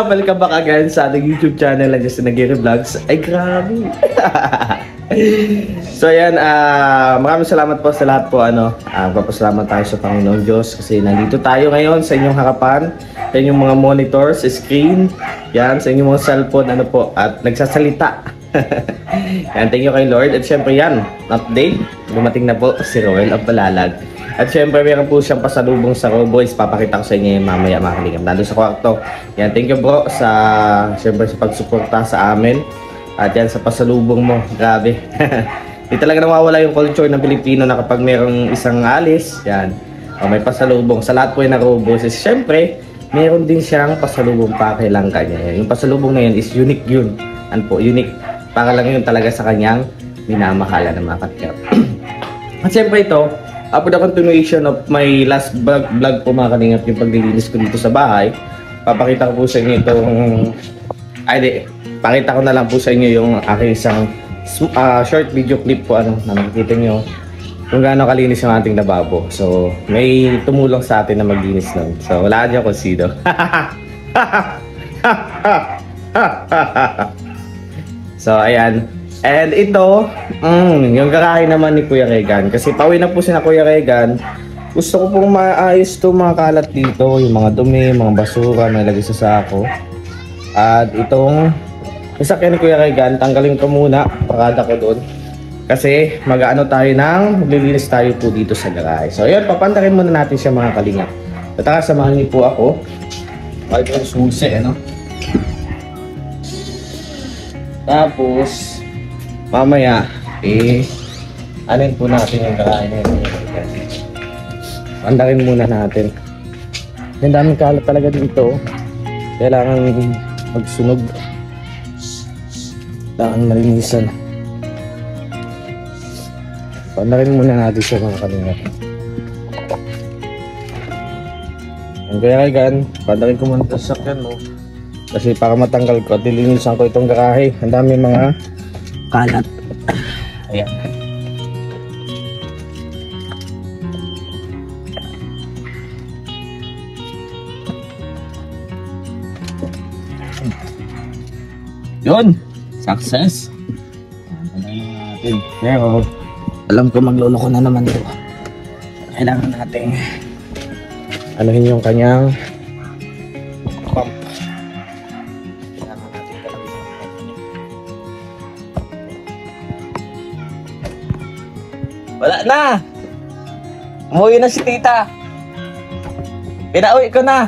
Welcome back again sa ating YouTube channel na Justin Aguirre Vlogs. Ay grabe. So ayan, maraming salamat po sa lahat po. Papasalamat tayo sa Panginoong Diyos kasi nandito tayo ngayon sa inyong harapan, sa inyong mga monitors, screen, yan, sa inyong mga cellphone, at nagsasalita. Yan, thank you kay Lord. At syempre yan, update, dumating na po si Roel ang Palalag. At syempre meron po siyang pasalubong sa Roboys. Papakita ko sa inyo yung mamaya mga kalingap. Nandun sa kwarto. Yan, thank you bro sa syempre sa pagsuporta sa amin. At yan sa pasalubong mo. Grabe. Di talaga nawawala yung culture ng Pilipino na kapag merong isang alis, yan, may pasalubong. Sa lahat po yung na-Roboys. Syempre, meron din siyang pasalubong pa kailang kanya. Yung pasalubong na yun is unique yun. Ano po, unique. Para lang yun talaga sa kanyang minamahala ng mga kalingap. At syempre ito, for the continuation of my last vlog po mga kalingap, yung paglilinis ko dito sa bahay, papakita ko po sa inyo itong pakita ko na lang po sa inyo yung aking isang short video clip po na makikita nyo kung gaano kalinis yung ating lababo. So may tumulong sa atin na maglinis nun, so wala niyo kung sino. So ayan. And ito, yung garahe naman ni Kuya Regan. Kasi pauwi na po si na Kuya Regan. Gusto ko pong maayos to mga kalat dito. Yung mga dumi, mga basura na ilagay sa sako. At itong sasakyan ni Kuya Regan, tanggalin ko muna. Parada ko doon. Kasi maglilinis tayo po dito sa garahe. So ayun, papandarin muna natin siya mga kalingap. At samahan niyo po ako. Bakit yung susi, Tapos mamaya, anin po natin yung garahe na yun. Andarin muna natin. Ang daming kalat talaga dito. Kailangan magsunog. Kailangan malinisan. Andarin muna natin siya mga kalingap. Ang kaya kaigan, andarin ko muna sa sasakyan mo. Kasi para matanggal ko at dilinisan ko itong garahe. Ang daming mga kalat. Ayan. Yun. Success. Natin. Pero alam ko magluloko na naman ito. Kailangan natin anuhin yung kanyang pump. Wala na! Umuwi na si tita! Pinauwi ko na!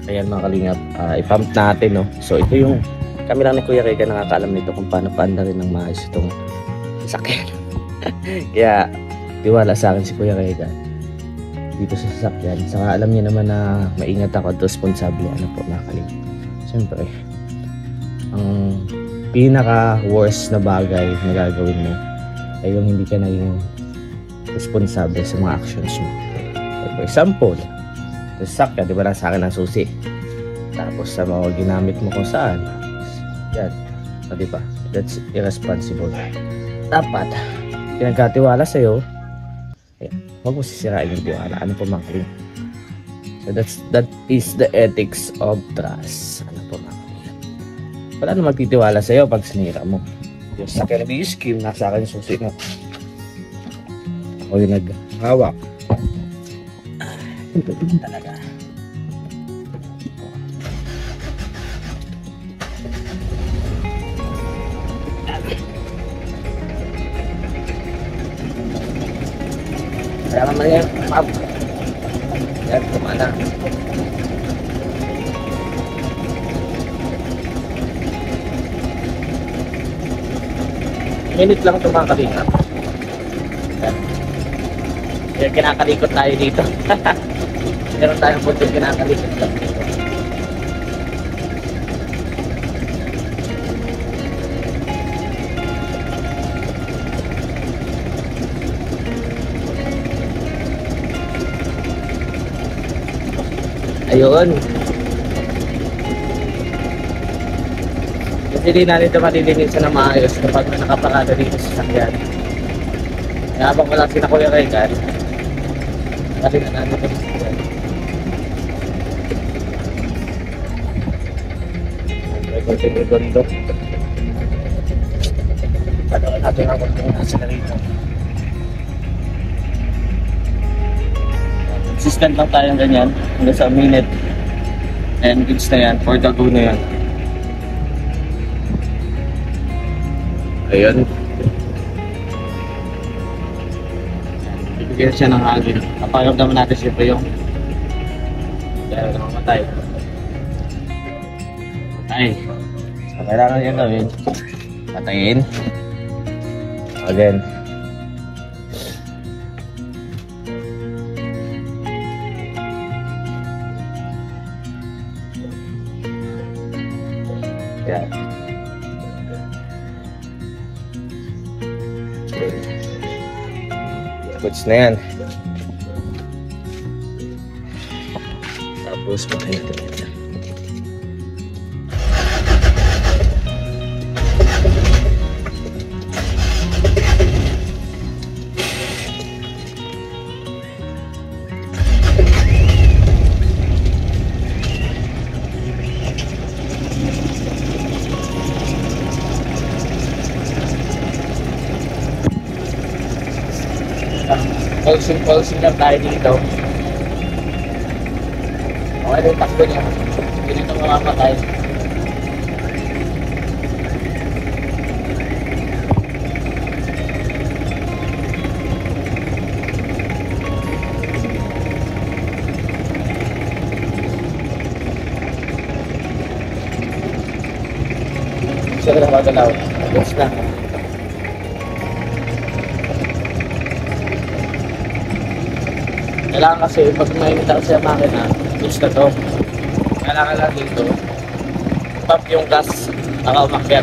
Ayan mga kalingap, i-pump natin, no? So ito yung kami lang ni Kuya Regan nakakaalam nito kung paano paandarin ng maayos itong sasakyan. Kaya tiwala sa akin si Kuya Regan dito sa sasakyan. Saka alam niya naman na maingat ako at responsable po mga kalingap. Siyempre, ang pinaka worst na bagay na gagawin mo ay yung hindi ka naging responsable sa mga actions mo. Like for example, sasakyan, di ba lang sa akin ang susi, tapos sa mga ginamit mo kung saan yan, di ba? That's irresponsible. Dapat pinagkatiwala sa'yo, huwag mo sisirain yung tiwala. Ano po mga kalingap? So that is the ethics of trust. Ano po mga kalingap? Wala na magtitiwala sa'yo pag sinira mo. Yung sakyan na scheme, nasa akin yung susi mo. Ako yung naghawak. Ito din talaga. Kaya naman yan, map. Yan, kumana. Minute lang ito mga kalingap. Kaya kinakalikot tayo dito. Meron tayong puntos kinakalikot lang dito. Ayun. Hindi natin ito malilinisan na maayos kapag may nakaparada dito sa sakyan. Kaya habang wala si na Kuya Regan, kasi na natin ito sa sakyan. Gondo. Panood natin ang kung nasa na rito. Consistent lang tayong ganyan hanggang sa minute and goods na yan, for the go na yan. Ayun. Bibigyan siya ng hangin. Kapagod naman natin siyempre yung dahil na mamatay. Patay. So, kailangan yung gawin. Patayin. Again. Yan. Goods na yan. Tapos patayin natin yan. Pulsing lang tayo dito. Okay na yung takbo niya. Hindi nito mamamatay. Siya na magalaw. Yes na. Kailangan kasi pag mainit kasi ang makina, is na to. Kailangan lang dito, pump yung gas, baka umakyat.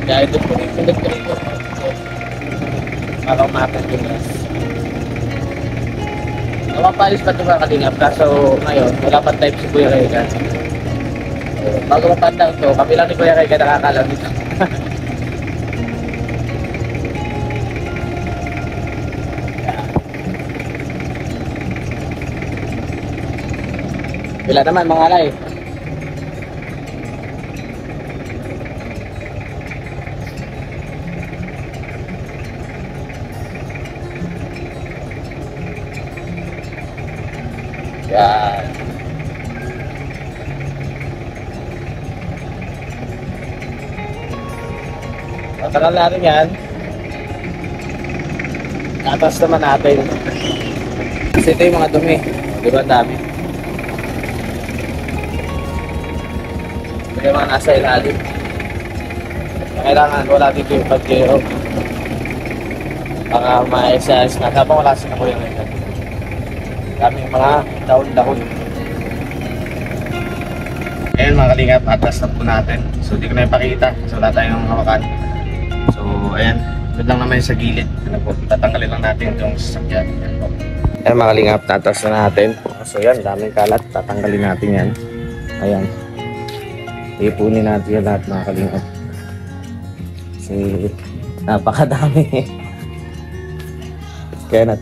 Kaya ito po yung pinag ko rito. Para umakyat yung gas. Napapalis pa ito mga kalingap, kaso ngayon, wala pa type si Kuya Regan. Bago mapanda ito, kami lang ni Kuya Regan nakakalam dito. Wala naman mga alay. Yan. Matagal natin yan. Tatas naman natin. Kasi ito yung mga dumi. Diba dami? Yung mga nasa ilalim. Kailangan wala dito yung pagkero. Baka ma-exercise na. Tapos wala sila ko yung ito. Daming mga daon-daon. Ayan mga kalingap, atas na po natin. So hindi ko na ipakita. So wala tayong hawakan. So ayan, doon lang naman sa gilid. Ano po, tatanggalin lang natin itong sasakyan. Ayan mga kalingap, tatas na natin. So yan, daming kalat. Tatanggalin natin yan. Ayan. Ipunin natin yan lahat mga kalingap. Kasi napakadami. Kaya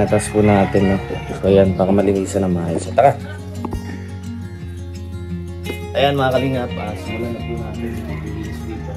natas po natin. No? So ayan, baka malinisan na maayos. So tara. Ayan mga kalingap, simulan na po natin. Maglinis dito.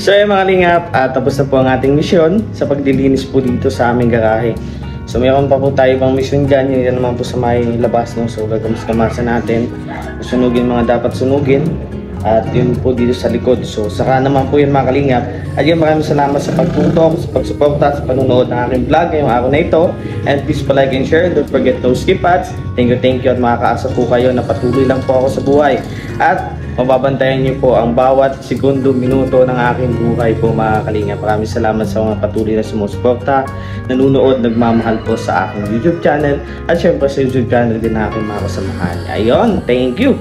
So mga kalingap, tapos na po ang ating misyon sa paglilinis po dito sa aming garahe. So mayroon pa po tayo ibang mission dyan, yun naman po sa may labas, no? So gagamas-gamasan natin, sunugin mga dapat sunugin, at yun po dito sa likod. So saka naman po yun mga kalingap. At yun, maraming salamat sa pagtutok, sa pagsuporta, sa panonood ng aking vlog ngayong araw na ito. And please pa-like and share, don't forget those skip ads. Thank you at makakaasa po kayo na patuloy lang po ako sa buhay. At mababantayan niyo po ang bawat segundo, minuto ng aking buhay po mga kalingap. Maraming salamat sa mga patuloy na sumusuporta, nanonood, nagmamahal po sa aking YouTube channel. At syempre sa YouTube channel din na aking mga kasamahan. Ayun, thank you!